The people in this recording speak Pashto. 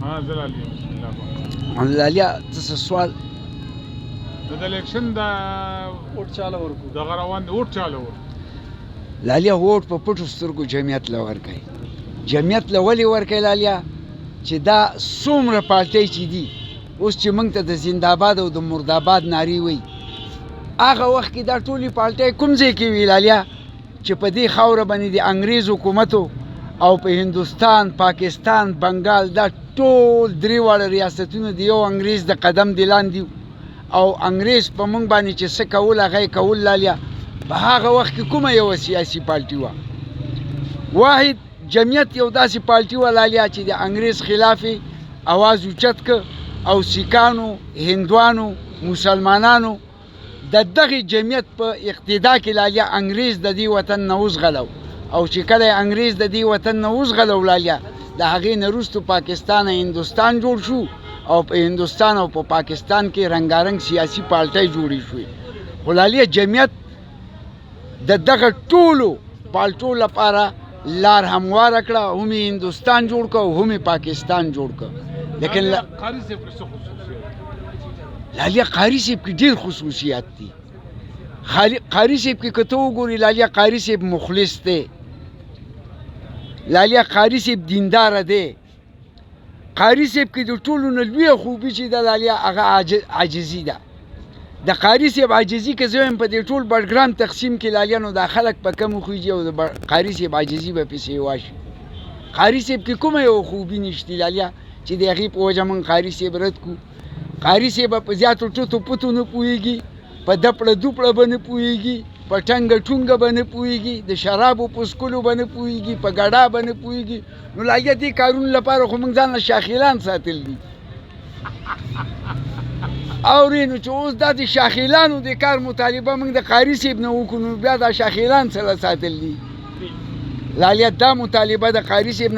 ها زه لالیا بسم الله لالیا څه سوال د الیکشن د ووټ چاله ورکو دغه روان دی ووټ چاله ورکو لالیا ووټ په پټو سترګو جمعیت له ورکوي جمعیت له ولې ورکوي لالیا چې دا څومره پارټۍ چې دي اوس چې موږ ته د زنده‌باد او د مرداباد نارې وایي هغه وخت کې دا ټولې پارټۍ کوم ځای کې وي لالیا چې په دې خاوره باندې د انګریز حکومتو او په هندوستان پاکستان بنګال دا ټول درې واړه ریاستونه د یو انګریز د قدم د لاندې او انګریز په موږ باندې چې څه کول هغه یې کول لالیا په هغه وخت کې کومه یوه سیاسي پارټي وه واحد جمعیت یو داسې پارټي وه لالیا چې د انګریز خلاف اواز اوچت که او سیکانو هندوانو مسلمانانو د دغه جمعیت په اقتدا کې لالیا انګریز د دې وطن نه وزغلو او چې کله انګریز د دې وطن نه وزغلو لالیا د هغې نه وروسته پاکستان او هندوستان جوړ شو او په هندوستان او په پاکستان کې رنګارنګ سیاسي پارټۍ جوړې شوې خو لالیا جمعیت د دغه ټولو پالټو لپاره لار همواره کړه هم یې هندوستان جوړ کړه او هم یې پاکستان جوړ کړه لیکن قاری صاحب کې څه خصوصیات لالیا قاری صاحب کې ډېر خصوصیات دي قاری صاحب کې که ته وګورې لالیا قاری صاحب مخلص دی لالیا قاری صاحب دینداره دی قاری صاحب کې د ټولو نه لویه خوبي چې ده لالیا هغه عاجزي ده د قاری صاحب عاجزي که زه وایم په دې ټول بډګرام تقسیم کې لالیا نو دا خلک په کمو خویږي او د قاری صاحب عاجزي به پسې واشي قاری صاحب کې کومه یوه خوبي نشته لالیا چې د هغې په وجه موږ قاری صاحب رد کړو قاری صاحب په زیاتو ټوتو پتو نه پوهېږي په دپړه دوپړه به نه پوهېږي په ټنګه ټونګه به نه پوهېږي د شرابو په څکلو به نه پوهېږي په ګډا به نه پوهېږي نو لالیا دې کارونو لپاره خو موږ ځان له شاخیلان ساتل دي اورې نو چې اوس دا د شاخیلانو د کار مطالبه موږ د قاری صاحب نه وکړو نو بیا دا شاخیلان سره ساتل دي لالیا دا مطالبه د قاری صاحب